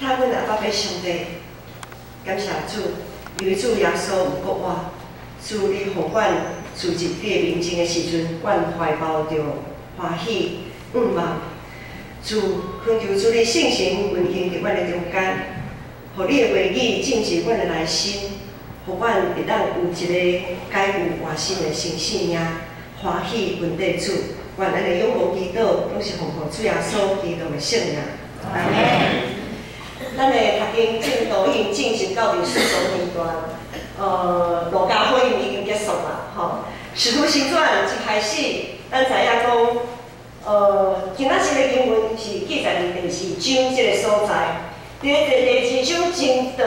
他阮阿爸俾上帝，感谢主，因为主耶稣有国我，主你互阮自入你的面前的时阵，阮怀抱着欢喜愿望。主恳求主你圣神运行伫阮的中间，互你的话语进入阮的内心，互阮会当有一个改有活心的新生命，欢喜稳定主。愿咱的仰望祈祷，拢是奉靠主耶稣基督的圣名。阿门。咱的读经进度已经进行到第4种年段，路加福音已经结束啦，吼。使徒行传一开始，咱知影讲，今仔日的经文是记载伫第2章这个所在。第2章真长，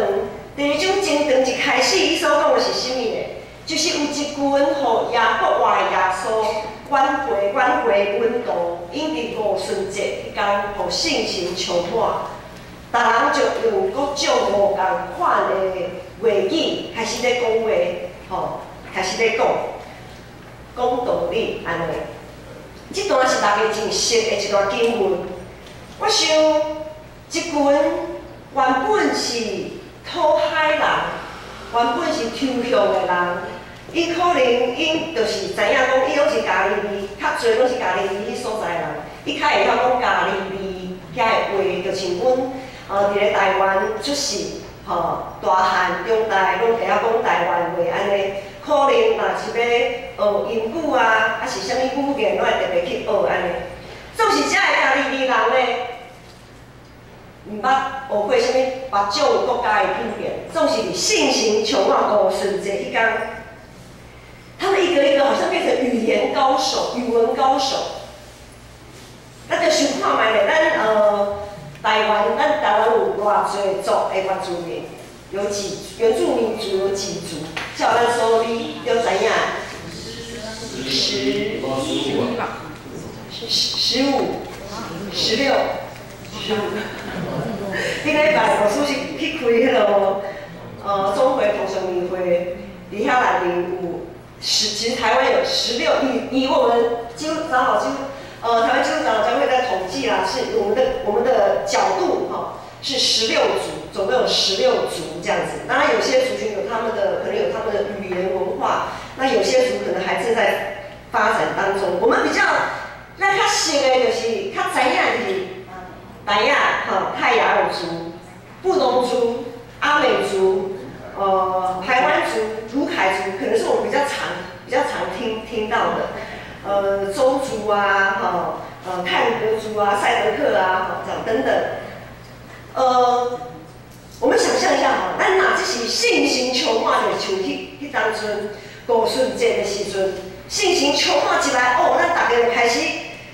第2章真长一开始，伊所讲的是啥物呢？就是有一群互雅各外的耶稣挽回阮道，因伫五旬节迄天，互圣神充满。逐人就用各种无共款的话语开始咧讲话，吼，开始咧讲道理安尼。这段是大家真熟的一段经文。我想，这群原本是讨海人，原本是抽象的人，伊可能因就是知影讲，伊拢是加利利，较侪拢是加利利迄所在的人，伊较会晓讲加利利遐的话，就像阮。伫咧台湾出世，大汉、中大拢会晓讲台湾话安尼。可能若是要学英语啊，还是啥物语言，拢会特别去学安尼。总是遮个家己人咧，毋捌学过啥物别种国家的语言，总是伫圣神充满五旬节迄天，他们一个一个好像变成语言高手、语文高手。咱就想看觅咧，咱台湾有偌侪族的原住民，原住民族有几族？照咱所理就知影，15、16、15。顶礼拜老师是去开迄个中回同学民会，伫遐内面有其实台湾有16，以我们基督长老台湾基督长老教会在统计啦，是我们的角度是16族，总共有16族这样子。当然有些族群有他们的可能有他们的语言文化，那有些族可能还正在发展当中。我们比较咱较熟的就是较知影就是泰雅泰雅尔族、布农族、阿美族、排湾族、卢凯族，可能是我们比较常听到的。周族啊，泰格族啊、赛德克啊，这样等等。我们想象一下咱若这是圣神充满的，像迄当阵五旬节的时阵，圣神充满起来，咱大家就开始，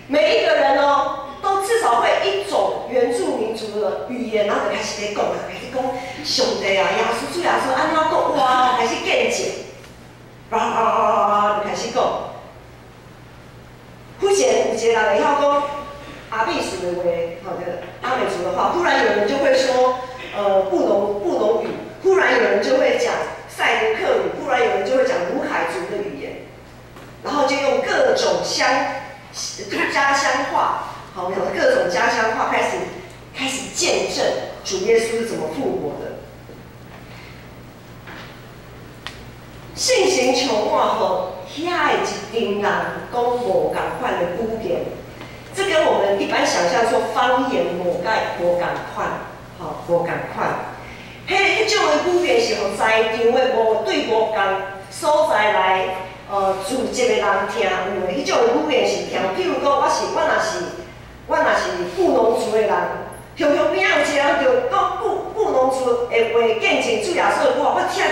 每一个人都至少会一种原住民族的语言，然后就开始在讲啦，开始讲上帝啊、耶稣主耶稣安怎讲哇，开始见证，就开始讲。忽然有一个人会晓讲阿美族的话，阿美族的话，忽然有人就会说布农语，忽然有人就会讲赛德克语，忽然有人就会讲卢凯族的语言，然后就用各种家乡话，各种家乡话开始见证主耶稣是怎么复活的。圣神充满后，遐的一群人讲无共款的语言，这跟我们一般想象说方言无共款，无共款。迄种的语言是互在场的对无共所在来住籍的人听有的，迄种的语言是听。譬如讲，我若是布农族的人，乡乡边有一个人就讲布农族的话见证主耶稣的话，我听着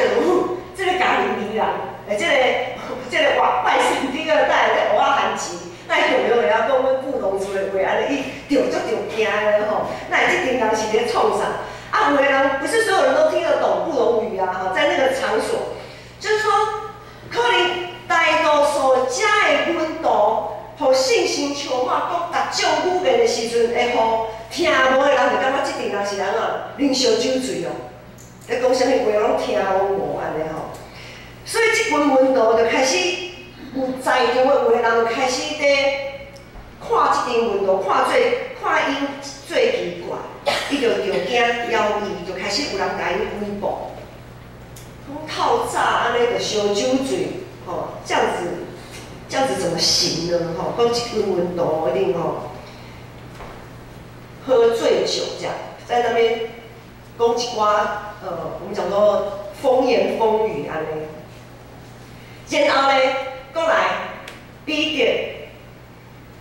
这个加利利人，这个拜神这个带来的蚵仔番薯，那有没有人要讲阮布农族的话，安尼伊着惊的吼？那这群人是咧创啥？有的人不是所有人都听得懂布农语啊，在那个场所，就是说，可能大多数遮的温度，互圣神充满各种语言的时阵，会互听无的人就感觉这群人是人啉烧酒醉哦。咧讲啥物话拢听拢无安尼吼，所以即群温度就开始有在场的有的人就开始咧看即阵温度，看因最奇怪。伊就惊枵伊，就开始有人甲伊诽谤，讲透早安尼就烧酒醉，吼，这样子怎么行呢？吼，讲一份运动一定吼喝醉酒这样，在那边讲一寡我们讲说风言风语安尼。然后咧，过来彼得。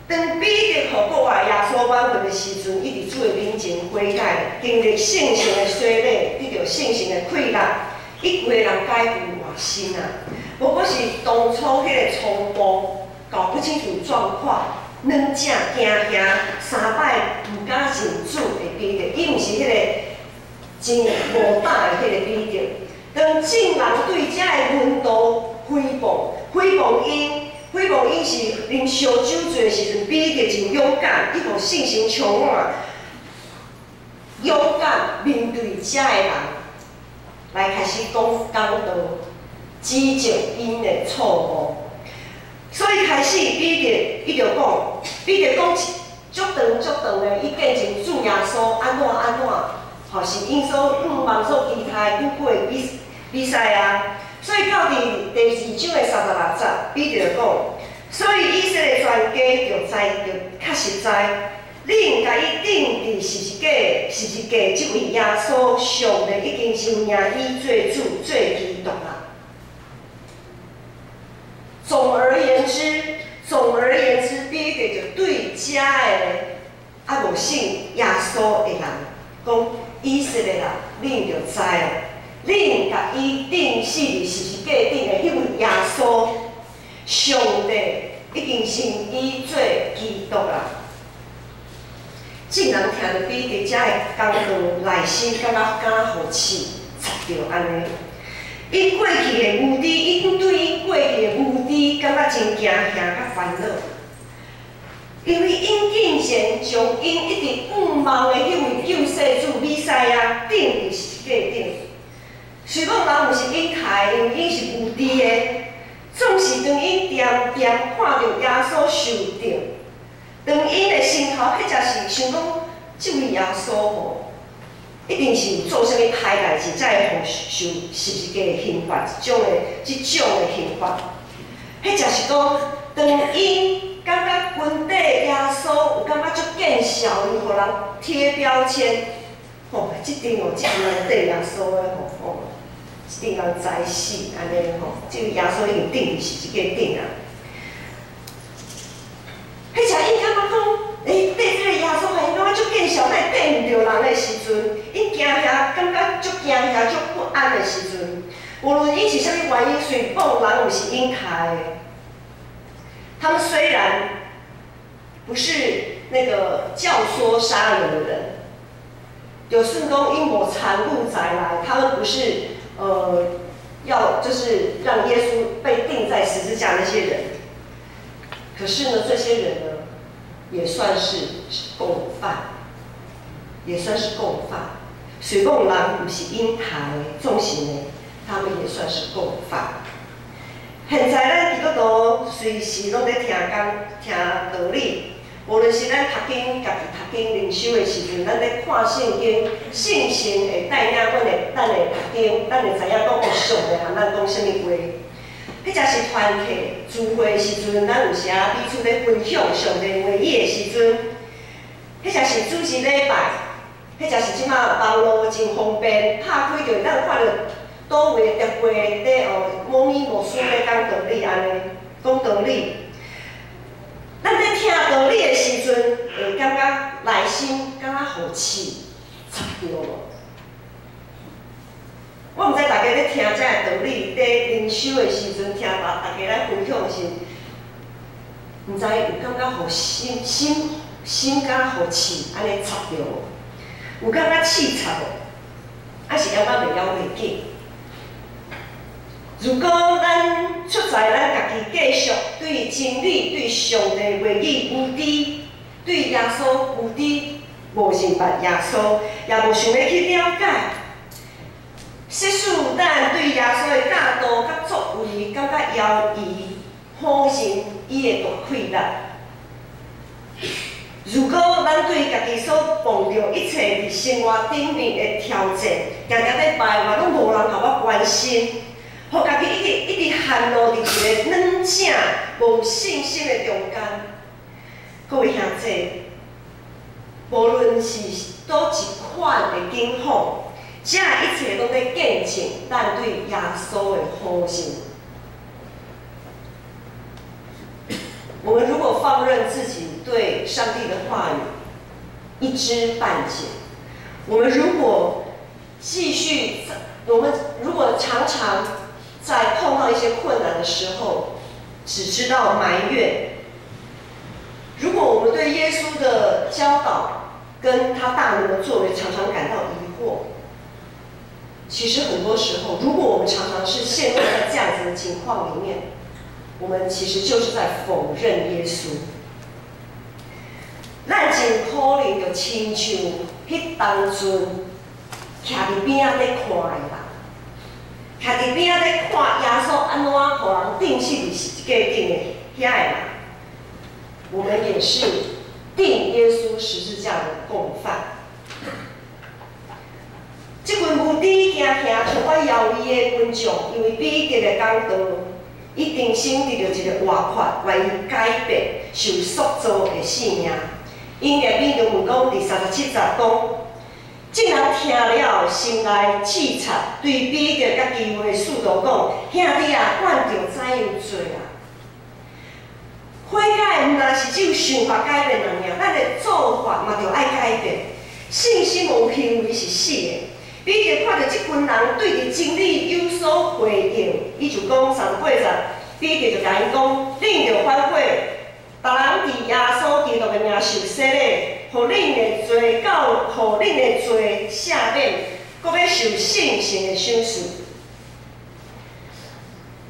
当彼得互国外耶稣挽回的时阵，伊伫主的面前悔改，经历圣神的洗礼，得到圣神的馈赠，伊规个人改变换新啊！无过是当初迄个粗暴、搞不清楚状况、软正惊吓、三摆唔敢认主的彼得，伊毋是迄个真无胆的迄个彼得。当众人对遮的运动诽谤因是啉烧酒醉的时阵，彼得真勇敢，伊互信心充满，勇敢面对遮的人，来开始讲道，指正因的错误。所以开始彼得伊就讲，彼得讲足长的，伊见证主耶稣安怎，吼是因所望所期待要过的比赛啊。所以到第2章的36节，彼得就讲，所以以色列全家就较实在，恁甲伊定义是一个即位耶稣，上帝已经是名伊做主做基督啦。总而言之，彼得就对遮的无信耶稣的人讲，以色列人，恁就知哦。恁甲伊定是一假定的迄位耶稣，上帝已经是伊做基督啦。众人听到彼得遮的讲道，内心感觉好气，插着安尼。伊过去的无知，伊对伊过去的无知感觉真惊吓甲烦恼，因为因竟然将因一直仰望的迄位救世主弥赛亚定义是假定。虽讲人毋是因害，因为因是无知的，总是当因点看到耶稣受定，当因的心头迄才是想讲，即位耶稣吼，一定是有做啥物歹代志，才会互受十字架的刑罚，即种的刑罚。迄才是讲，当因感觉军底耶稣有感觉足见效，伊互人贴标签，吼，即阵哦，即阵底耶稣的吼。一定人知死安尼吼，即个耶稣已经定义是一个定啊。迄才因感觉讲，对即个耶稣还因感觉足见效，但对毋着人的时阵，因惊吓，感觉足惊吓、足不安的时阵，无论因是啥物原因，随讲人毋是因害的。他们虽然不是那个教唆杀人的人，有顺讲因无残酷才来，他们不是。要就是让耶稣被钉在十字架那些人，可是呢，这些人呢，也算是共犯，虽讲人不是因害的，总是呢，他们也算是共犯。现在咱基督徒随时拢在听道理。无论是咱读经，家己读经灵修的时阵，咱咧看圣经，信心会带领咱会读经，咱会知影讲有上帝和咱讲啥物话。迄才是团契聚会的时阵，咱有时啊彼此咧分享上帝话语的时阵，迄才是主日礼拜，迄才是即马网络真方便，拍开就咱看到倒位特会咧无咪无输咧讲道理安尼，讲道理。咱在听道理的时阵，会感觉内心感觉好气，插着无？我毋知大家咧听这个道理，咧灵修的时阵，听大家来分享的时，毋知有感觉好心感觉好气，安尼插着无？有感觉气插无？还是感觉袂了袂紧？如果咱出在咱家己继续对真理、对上帝话语无知，对耶稣无知，无认捌耶稣，也无想要去了解，实使咱对耶稣的教导甲作为感觉犹疑，否认伊的大快乐。如果咱对家己所碰到一切伫生活顶面的挑战，常常在排外，拢无人甲我关心，互家己一直陷落伫一个软正、无信心的中间。各位兄弟，无论是倒一款的境况，这一切拢在见证咱对耶稣的呼声。我们如果放任自己对上帝的话语一知半解，我们如果常常在碰到一些困难的时候，只知道埋怨，如果我们对耶稣的教导跟他大能的作为常常感到疑惑，其实很多时候，如果我们常常是陷入在这样子的情况里面，我们其实就是在否认耶稣。咱真可能就亲像迄当阵徛伫边仔咧看的人，徛伫边仔咧看耶稣安怎互人钉死伫十字架顶的遐个人，我们也是钉耶稣十字架的共犯。这群无知行行充满妖异的群众，因为彼得的讲道，伊定心得到一个活法，为伊改变受塑造的性命。因入面就问讲第37节讲，众人听了心内刺插，对彼得甲其余的使徒讲：兄弟啊，阮着怎样做啊？悔改毋但是只有想法改变人尔，咱的做法嘛着爱改变。信心无行为是死的。彼得看到这群人对着真理有所回应，伊就讲38节，彼得就甲因讲：恁着反悔。逐人伫耶稣基督的名受洗礼，互恁的罪赦免，搁要受圣神的赏赐。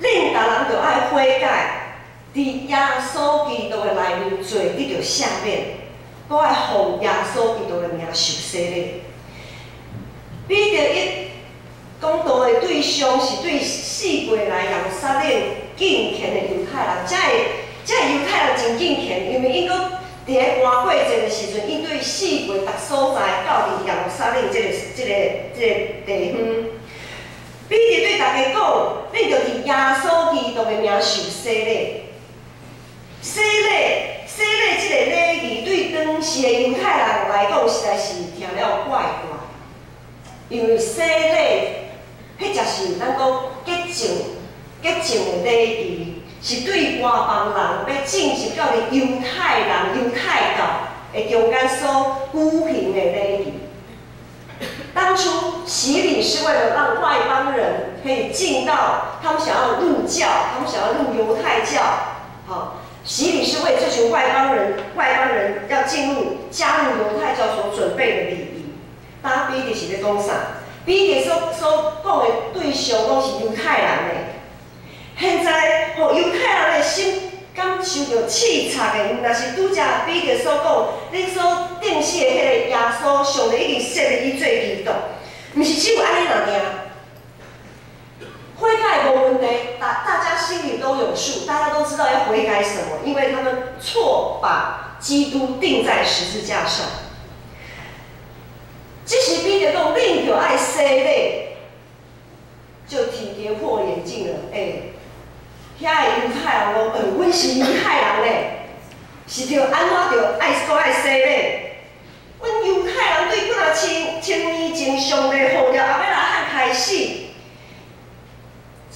恁逐人着爱悔改，伫耶稣基督的内面罪得到赦免，搁爱奉耶稣基督的名受洗礼。彼得一讲道的对象是对4月来耶路撒冷敬虔的犹太人，这犹太人真敬虔，因为因搁伫咧寒过节的时阵，因对4月逐所在到伫耶路撒冷这个地方。彼得对大家讲，恁着伫耶稣基督的名受洗礼。洗礼这个礼仪对当时的犹太人来讲，实在是听了怪怪。因为洗礼，迄就是咱讲洁净的礼仪，是对外邦人要进入到伫犹太教的中间所举行的礼仪。当初洗礼是为了让外邦人可以进到他们想要入教，他们想要入犹太教，洗礼是为这群外邦人要加入犹太教所准备的礼仪。当彼得是咧讲啥？彼得所讲的对象拢是犹太人的。现在，犹太人的心感受到刺插的，毋但是拄则彼得所讲，你所定死的迄个耶稣，上帝已经设立伊做基督，毋是只有安尼尔。悔改无问题，大家心里都有数，大家都知道要悔改什么，因为他们错把基督钉在十字架上。这时彼得讲，恁着爱洗礼，就挺跌破眼镜了。遐个犹太人讲，阮是犹太人咧，是着安怎着爱洗礼？阮犹太人对几若千年前上帝呼召亚伯拉罕开始，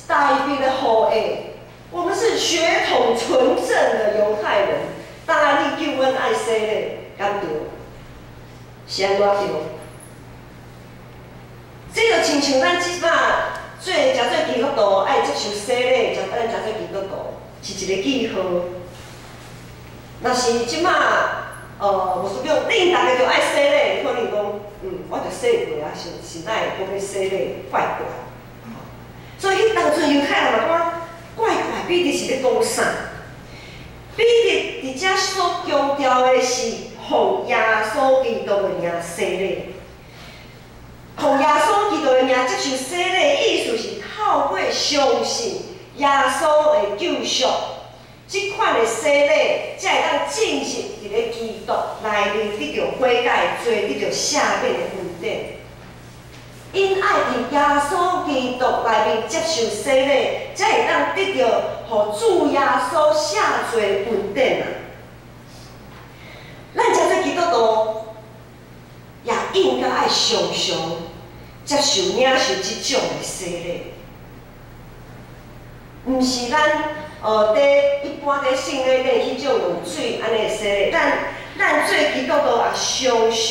代表的后裔，我们是血统纯正的犹太人。当然，你叫阮爱洗礼，敢对？是安怎对？这就亲像咱即摆做基督徒爱接受洗礼，咱做基督徒是一个记号。若是即摆无说讲，恁大家就爱洗礼，可能讲，我着洗过啊，是哪会讲要洗礼，怪怪。所以迄当阵犹太人嘛讲怪怪，彼得是咧讲啥？彼得伫遮所强调的是奉耶稣基督的名洗礼。奉耶稣基督的名接受洗礼，意思是透过相信耶稣的救赎，即款的洗礼，才会当进入伫咧基督内面得到悔改，罪得到赦免的恩典。因爱伫耶稣基督内面接受洗礼，才会当得到互主耶稣赦罪恩典啊！咱遮做基督徒，也应该爱常常接受领受即种的洗礼，毋是咱一般伫圣礼顶迄种用水安尼洗礼，咱做基督徒也常常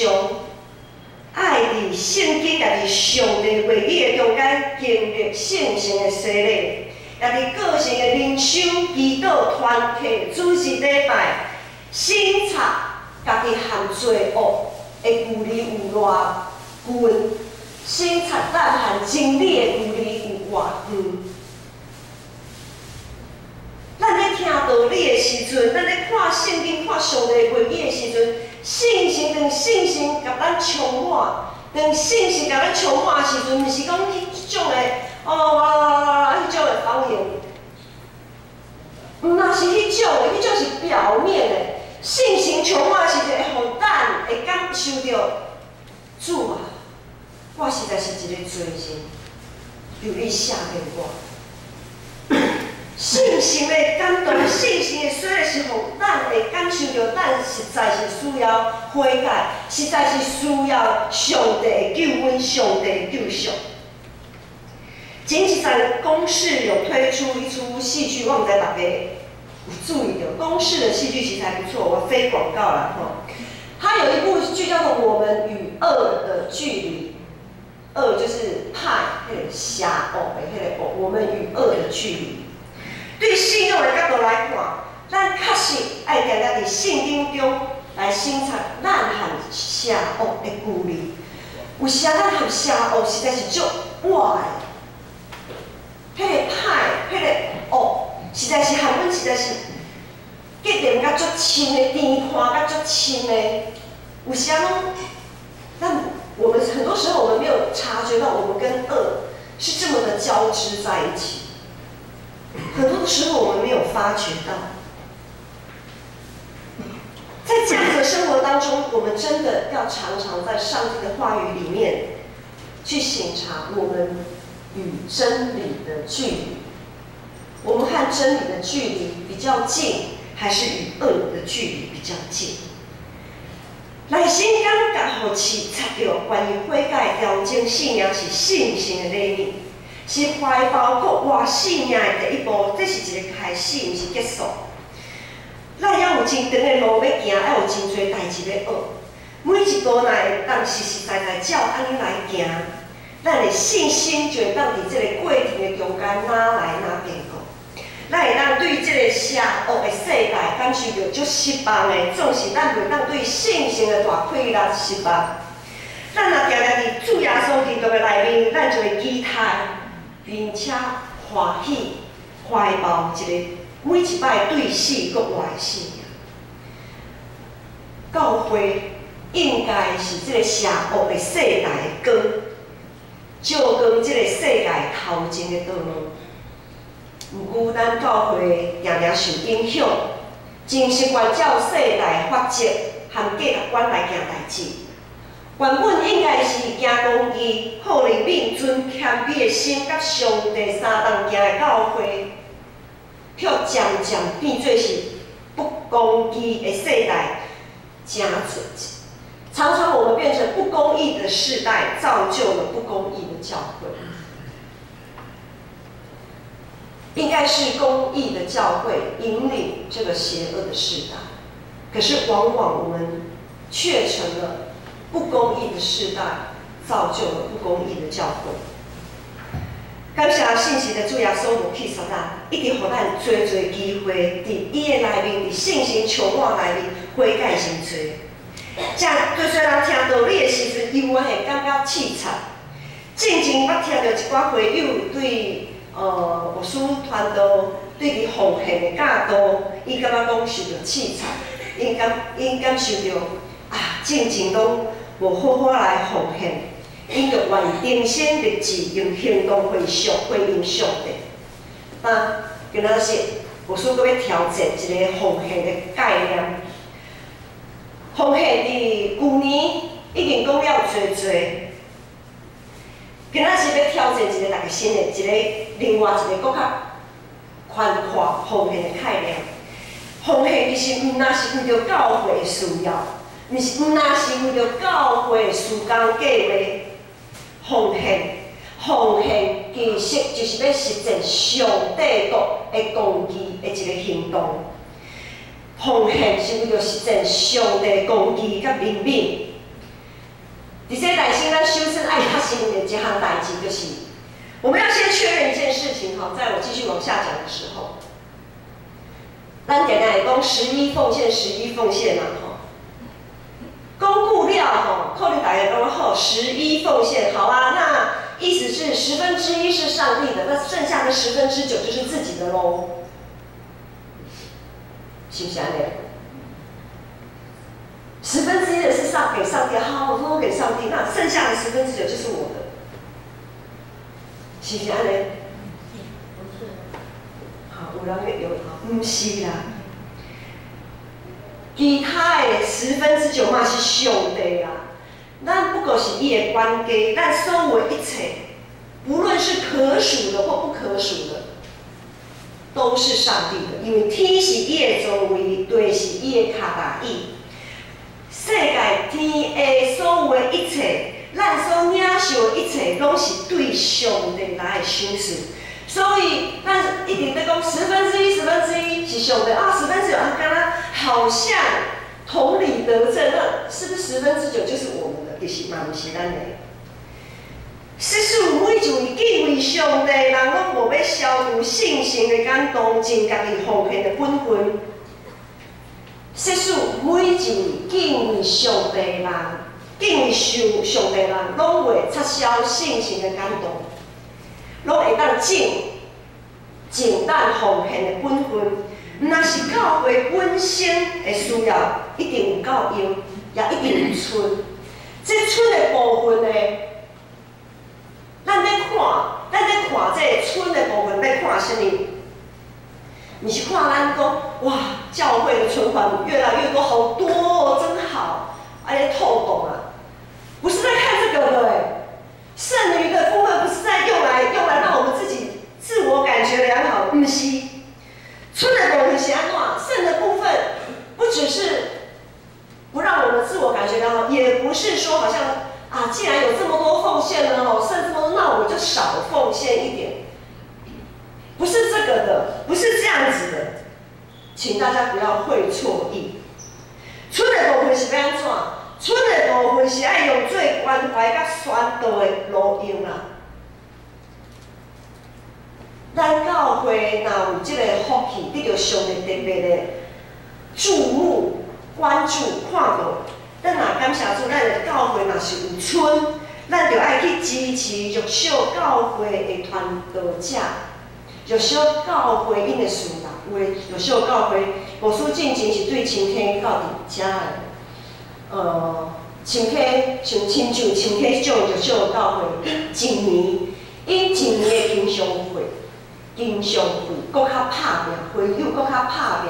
爱伫圣经，家己上帝话语的中间经历圣神的洗礼，也伫个性的灵修、祈祷、团契、主日礼拜，审查家己含罪恶的距离有偌远，审查咱含真理的距离有偌远。咱咧听道理的时阵，咱咧看圣经、看上帝话语的时阵，信心甲咱充满，当信心甲咱充满的时阵，毋是讲迄种的迄种的方言，毋若是迄种的，迄种是表面的。信心充满的时阵，会互咱会感受到主啊，我实在是一个罪人，求你赦免我。信心的感动，信心的虽然是互咱会感受到，咱实在是需要悔改，实在是需要上帝的救恩、上帝的救赎。前一阵公视有推出一出戏剧，我毋知大家有注意到，公视的戏剧其实还不错，我非广告啦吼。它有一部剧叫做《我们与恶的距离》，恶就是派迄个邪恶的迄个恶，我们与恶的距离。对信仰的角度来看，咱确实爱定定伫圣经中来审查咱和邪恶的距离。有时啊，咱和邪恶实在是足远的，迄个歹、迄个恶，实在是和阮实在是结连甲足深的，甜看甲足深的。有时啊，我们很多时候我们没有察觉到，我们跟恶是这么的交织在一起。很多的时候我们没有发觉到，在这样的生活当中，我们真的要常常在上帝的话语里面去省察我们与真理的距离。我们和真理的距离比较近，还是与恶的距离比较近？来先感觉互试察到关于悔改调整信仰是信心的礼物。是怀抱国活信仰的第一步，这是一个开始，毋是结束。咱要有真长的路要行，要有真侪代志要学。每一步若会当实实在在照安尼来行，咱的信心就会当伫这个过程的中间哪来哪变过。咱会当对这个邪恶的世代感受到足失望的，总是咱袂当对信心的大溃烂失望。咱若定定伫主耶稣基督的内面，咱就会期待。并且欢喜怀抱一个每一摆对死国外的信仰。教会应该是这个邪恶的世代的光，照光这个世界头前的道路。毋过，咱教会常常受影响，真习惯照世代法则和价值观来行代志。原本应该是行公义、好怜悯、存谦卑的心，甲上帝相同行的教会，却渐渐变做是不公义的世代，常常我们变成不公义的世代，造就了不公义的教会。应该是公义的教会引领这个邪恶的世代，可是往往我们却成了不公义的世代，造就了不公义的教会。感谢信息的主耶稣无去杀咱，一直予咱多多机会，伫伊的内面，伫信心充满内面悔改成罪。这对虽人听道理的时阵，伊有会感觉凄惨。正前捌听到一寡会友对牧师传道对伊奉献的教导，伊感觉讲受到凄惨，因感受到正前拢无好好来奉献。因着愿意定心立志，用行动回应上帝。今仔日牧师阁要调整一个奉献的概念。奉献伫旧年已经讲了侪侪，今仔是要挑战一个大家新的一个另外一个搁较宽阔奉献的概念。奉献其实毋那是为着教会的需要，毋那是为着教会的事工计划。奉献其实就是要实践上帝的公义的一个行动。奉献是为着实践上帝的公义甲明明。伫这内心，咱修身爱较深的一项代志，就是我们要先确认一件事情哈，在我继续往下讲的时候，咱定定会讲11奉献嘛吼。公布了吼，可能大家讲好11奉献，好啊，那意思是1/10是上帝的，那剩下的9%就是自己的喽，是不是安尼？1/10的是给上帝，好，我说给上帝，那剩下的9%就是我的，是不是安尼？不是。好，有人有好，不是啦。其他的9%嘛是上帝啦，咱不过是伊的管家，咱所有的一切，无论是可数的或不可数的，都是上帝的，因为天是伊的座位，地是伊的脚踏椅。世界天的所有的一切，咱所领受的一切，拢是对上帝来的赏赐。所以，咱一直在讲1/10是上帝啊，1/10啊，刚刚好像同理得证，那是不是9%就是我们的？其实嘛，不是咱的。世俗每一位敬畏上帝的人，拢无要消除信心的感动，尽家己奉献的本分。世俗每一位敬畏上帝的人，敬畏上帝的人，拢会撤销信心的感动。拢会当尽咱奉献的本分，若是教会本身的需要，一定有够用，也一定有剩。这剩的部分呢，咱在看这剩的部分，要看什么？你是看咱讲，哇，教会的存款越来越多，好多哦，真好，而且透懂啊，不是在看这个的哎。剩余的部分不是在用来让我们自己自我感觉良好，不是。剩的部分是安怎？剩的部分不只是不让我们自我感觉良好，也不是说好像啊，既然有这么多奉献了哦，剩这么多，那我就少奉献一点。不是这个的，不是这样子的，请大家不要会错意。剩的部分是要安怎？剩的部分是爱用最关怀甲宣导的路用啦。咱教会若有这个福气，得到上帝特别的注目、关注、看到，咱若感谢主，咱的教会若是有剩，咱就爱去支持弱小教会的传道者，弱小教会因的事啦。有的弱小教会，牧师进前是对青天到伫遮的。像亲像迄种弱小的教会，因一年的经常费，搁较拍拼，会友搁较拍拼，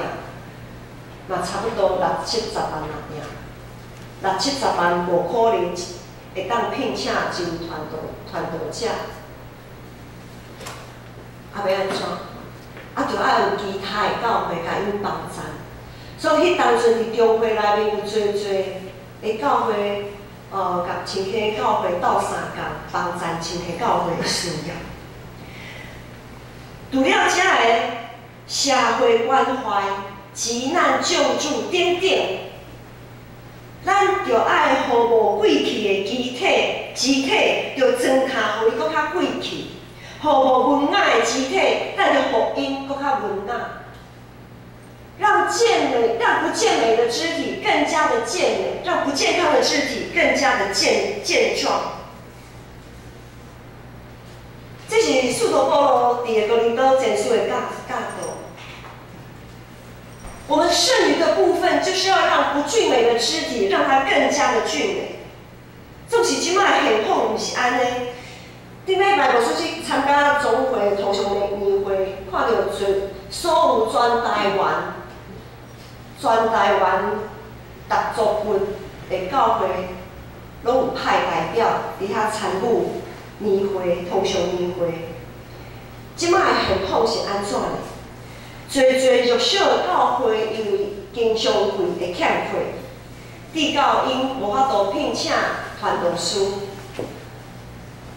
嘛差不多60-70万啦尔，60-70万无可能会当聘请真传道者，要安怎？就爱有其他的教会甲因帮衬，所以迄当阵伫中会内面有侪的教会，甲青溪教会斗相共，帮衬青溪教会的需要。除了遮个社会关怀、急难救助等等，咱就爱互无贵气的肢体，就装卡互伊搁较贵气；互无文雅的肢体，咱就互因搁较文雅。让不健美的肢体更加的健美，让不健康的肢体更加的健壮。这是使徒保罗伫哥林多前书的教导。我们剩余的部分，就是要让不俊美的肢体，让它更加的俊美。纵使即摆现况不是安尼，顶礼拜牧师去参加总会、同乡的年会，看到所有全台湾各族群的教会，拢有派代表伫遐参与年会、通常年会。即摆的现况是安怎呢？侪弱小的教会因为经常费会欠缺，致到因无法度聘请传道师，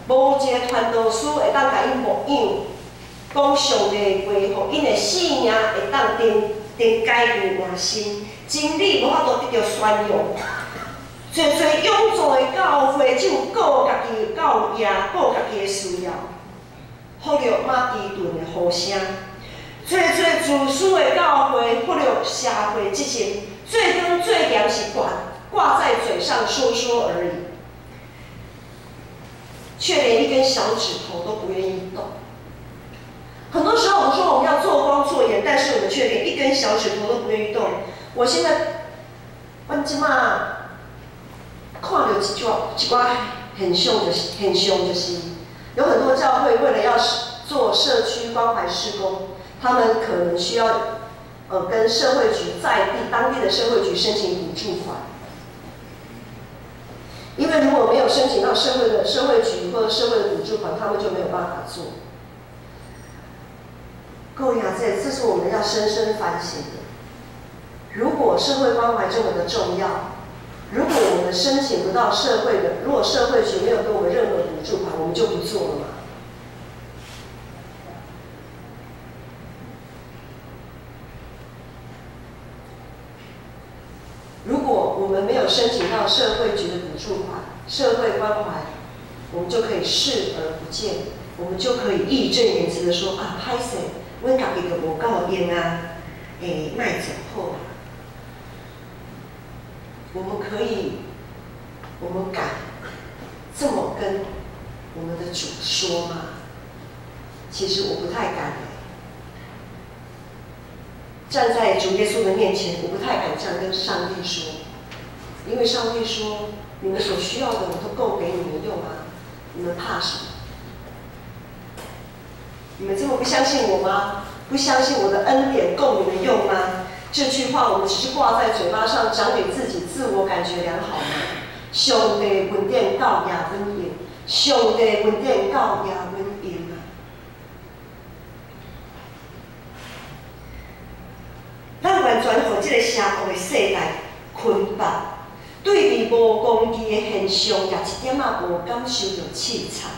无一个传道师会当甲因牧养，讲上帝话，互因的性命会当改变命心，真理无法度得到宣扬。侪永驻的教会只有顾家己的教业，顾家己的需要，忽略马其顿的呼声。侪自私的教会忽略社会责任，最根最严是挂在嘴上说说而已，却连一根小指头都不愿意动。很多时候我们说我们要做光做盐，但是我们却连一根小指头都不愿意动。我现在，我即马看到一寡很凶的，就是有很多教会为了要做社区关怀事工。他们可能需要，跟社会局当地的社会局申请补助款，因为如果没有申请到社会局或者社会的补助款，他们就没有办法做。各位啊，这是我们要深深反省的。如果社会关怀这么的重要，如果我们申请不到如果社会局没有给我们任何补助款，我们就不做了嘛。如果我们没有申请到社会局的补助款、社会关怀，我们就可以视而不见，我们就可以义正言辞的说啊，歹势，阮家己就无够用啊，莫走好啊。我们敢这么跟我们的主说吗？其实我不太敢。站在主耶稣的面前，我不太敢这样跟上帝说，因为上帝说：“你们所需要的，我都够给你们用啊，你们怕什么？你们这么不相信我吗？不相信我的恩典够你们用吗？”这句话我们只是挂在嘴巴上，讲给自己自我感觉良好吗？上帝恩典够也阮用，上帝恩典够也阮用啊！咱完全互这个社会的世代捆绑，对伫无公义的现象，也一点仔无感受到凊彩；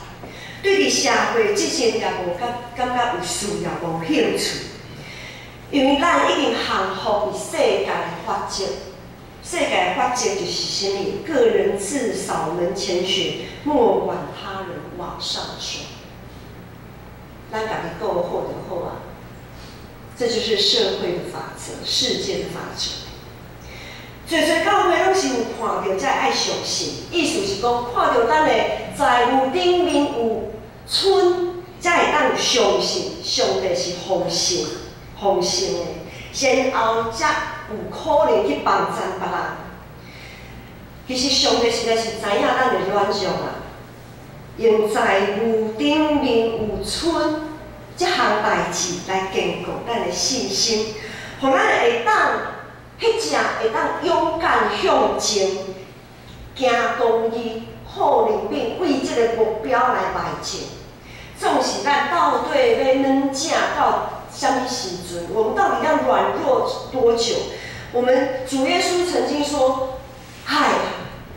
对伫社会责任也无感觉有需要、无兴趣。因为咱已经降服于世界的法则，世界的法则就是什么？个人自扫门前雪，莫管他人网上霜。咱家己过好就好啊。这就是社会的法则，世界的法则。侪教会拢是有看到，才会爱相信。意思是讲，看到咱的财务顶面有春，才会当相信上帝是丰盛的，然后才有可能去帮助别人。其实上帝实在是知影咱的软弱啊，用财务顶面有春。这项代志来坚固咱的信心，互咱会当迄只会当勇敢向前，行公义、好人品，为这个目标来迈进。纵使咱到底要软正到什么时阵，我们到底要软弱多久？我们主耶稣曾经说：“嗨，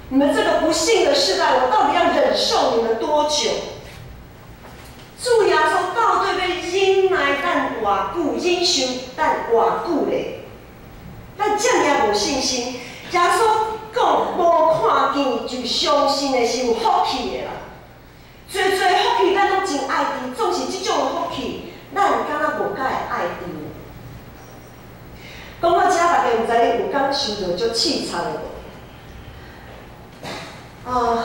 你们这个不幸的世代，我到底要忍受你们多久？”主耶稣到底要忍耐咱偌久，忍受咱偌久咧？咱这么无信心，耶稣讲无看见就相信的是有福气的啦。最福气咱拢真爱伫，总是这种福气，咱敢若无甲会爱伫。讲到这，大家毋知你有感受到足凄惨的无？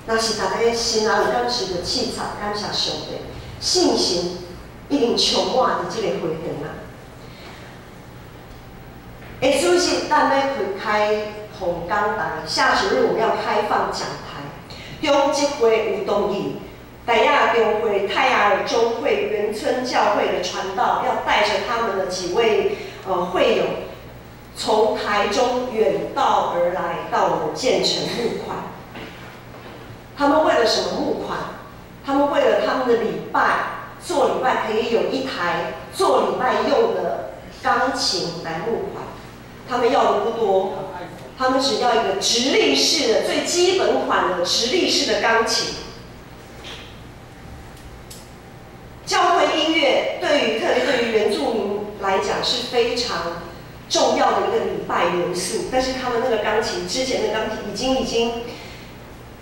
若是大家心内有感受到凄惨，感谢上帝，信心一定充满伫这个会堂啊。下主日咱要开红讲台，下主日我们要开放讲台。中职会有同意，北亚丢会、泰雅尔中会、原村教会的传道，要带着他们的几位会友，从台中远道而来，到我们建成募款。他们为了什么募款？他们为了他们的礼拜，做礼拜可以有一台做礼拜用的钢琴来募款。他们要的不多，他们只要一个直立式的最基本款的直立式的钢琴。教会音乐特别对于原住民来讲是非常重要的一个礼拜元素，但是他们那个钢琴之前的钢琴已经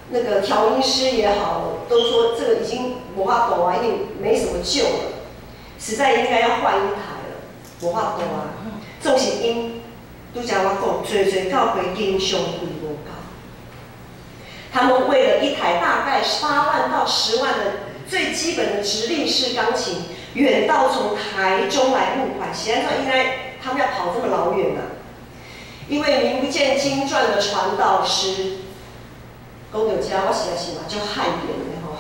那个调音师也好，都说这个已经无法度啊，已经没什么救了，实在应该要换一台了，无法度啊。这种是因拄才我讲，最教会经常贵无够。他们为了一台大概8万到10万的最基本的直立式钢琴，远道从台中来募款。显然说，应该他们要跑这么老远啊，因为名不见经传的传道师。讲到这，我实在是嘛就汗颜的吼。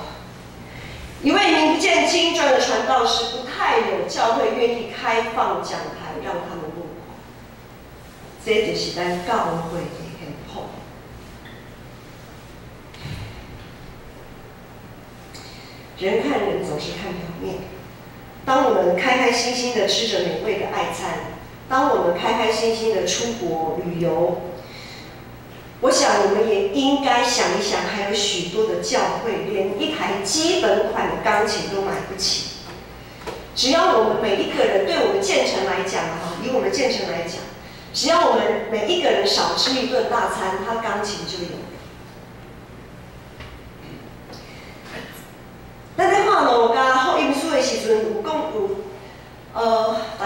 一位名不见经传的传道师，不太有教会愿意开放讲台让他们募款，这就是咱教会的现况。人看人总是看表面。当我们开开心心的吃着美味的爱餐，当我们开开心心的出国旅游。我想，我们也应该想一想，还有许多的教会连一台基本款的钢琴都买不起。只要我们每一个人，对我们建成来讲以我们建成来讲，只要我们每一个人少吃一顿大餐，他钢琴就有。咱在看路加福音书的时阵，大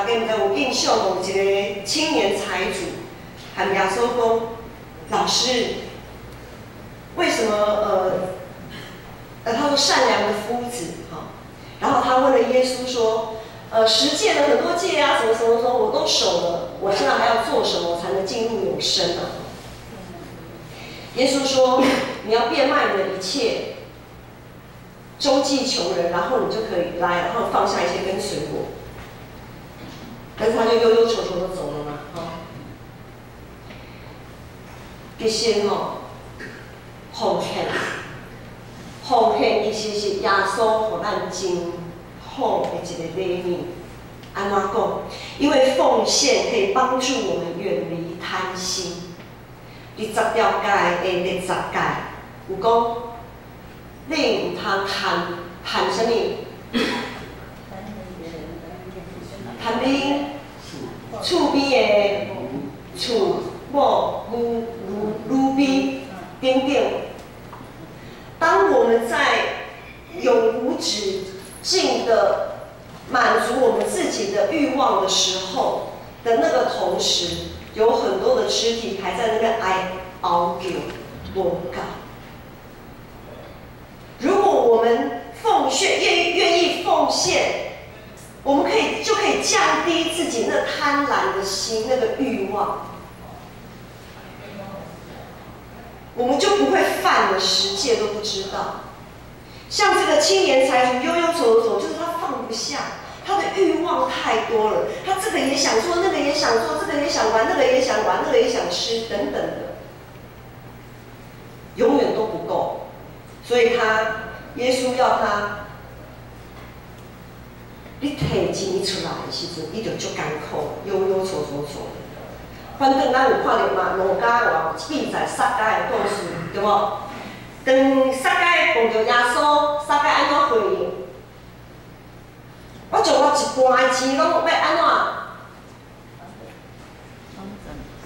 家唔知有印象有一个青年财主，和耶稣讲。老师，为什么他说善良的夫子然后他问了耶稣说，10戒的很多戒啊，什么什么什么我都守了，我现在还要做什么才能进入永生啊？耶稣说，你要变卖你的一切，周济穷人，然后你就可以来，然后放下一切跟随我。但是他就悠悠愁愁的走了嘛，其实奉献其实是耶稣给咱真好的一个礼物。安怎讲？因为奉献可以帮助我们远离贪心。20条戒的第10戒有讲，你唔通贪什么？贪你厝边的厝某女婢等等。当我们在永无止境的满足我们自己的欲望的时候的那个同时，有很多的肢体还在那边熬叫祷告。如果我们愿意奉献，我们就可以降低自己那贪婪的心，那个欲望，我们就不会犯了10戒都不知道。像这个青年财主悠悠走走，就是他放不下，他的欲望太多了，他这个也想做，那个也想做，这个也想玩，那个也想玩，那个也想吃，等等的，永远都不够。所以耶稣要他，你摕钱出来的时阵，你就足艰苦，悠悠愁愁愁。反正咱有看到嘛，路加有记载撒该的故事，对无？当撒该碰到耶稣，撒该安怎回应？我将我一半的钱拢要安怎？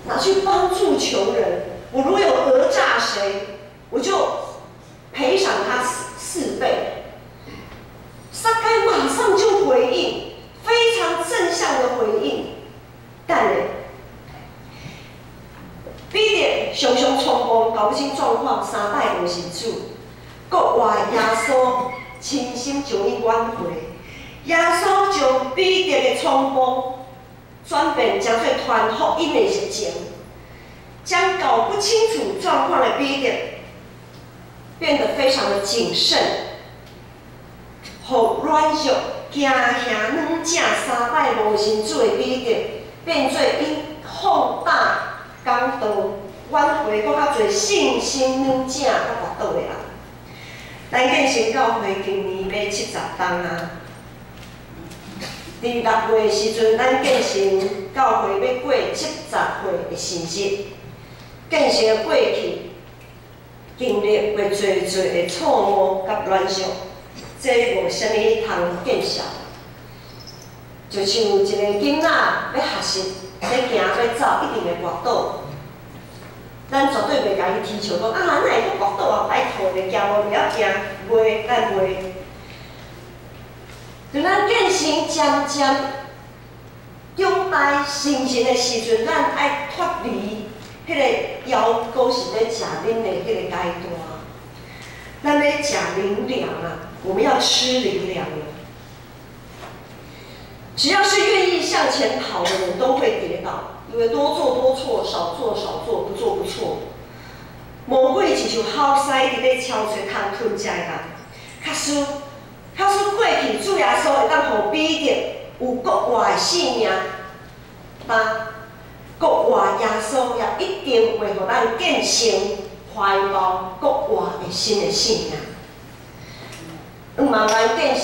拿去帮助穷人。我如果有讹诈谁，我就赔偿他4倍。撒该马上就回应，非常正向的回应。但呢，彼得常常匆忙，搞不清状况，三代都是主，国外耶稣亲心将伊挽回。耶稣将彼得的匆忙转变成做传福音的热情，将搞不清楚状况的彼得变得非常的谨慎，互软弱、惊吓、软正三摆无神主的美德，变做因放大、感动、挽回搁较侪信心软正、甲跋倒的人。咱建成教会今年要70冬啊！伫6月时阵，咱建成教会要过70岁的生日。建成过去经历过侪侪的错误甲软弱，这无啥物通见笑。就像一个囡仔要学习，要行要走，一定会滑倒。咱绝对袂甲伊提倡讲啊，哪会阁滑倒啊？拜托咧，行无袂晓行，袂，咱袂。就咱建成渐渐长大成人的时阵，咱爱脱离迄个腰果是咧食恁的迄个阶段，咱要食灵粮啊！我们要吃灵粮了。只要是愿意向前跑的人，都会跌倒，因为多做多错，少做少做，不做不错。魔鬼是像好狮伫咧敲碎通吞食的人，假使过去主耶稣会当互彼得有国外的性命，那国外耶稣也一定会互咱建成怀抱国外的新的性命。望咱建成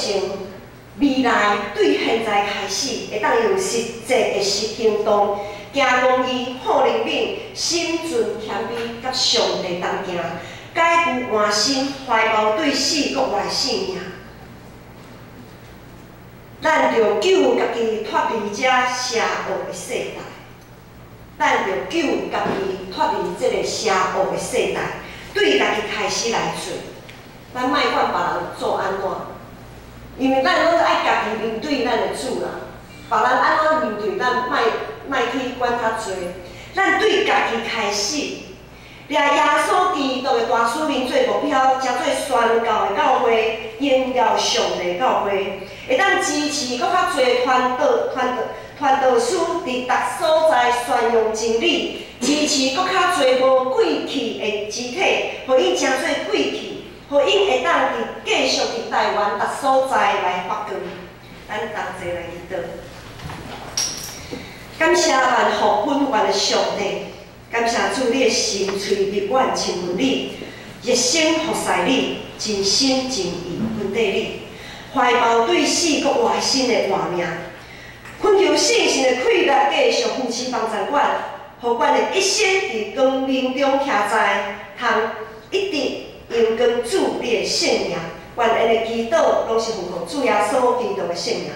未来对现在开始会当用实际的行动，行公义、好灵敏、心存谦卑，甲上帝同行，解决换心，怀抱对死国外性命。咱着救家己脱离这邪恶的世代，咱着救家己脱离这个邪恶的世代，对家己开始来做。咱莫管别人做安怎，因为咱拢是爱家己面对咱的主啦。别人安怎面对咱，莫去管较济。咱对家己开始，掠耶稣基督的大使命做目标，才做宣教的教会，荣耀上帝教会。会当支持搁较侪传道师伫各所在宣扬真理，支持搁较侪无贵气的肢体，互伊诚做贵气，互因会当继续伫台湾各所在来发光。咱同齐来祈祷，感谢万福本源的上帝，感谢主你的心喙热愿亲近你，热心服侍你，真心真意分地你。怀抱对死国外新的活命，恳求信心的气力继续扶持帮助阮，互阮的一生伫光明中徛在，通一直荣光主你的圣名。愿安尼祈祷，拢是奉靠主耶稣基督的圣名。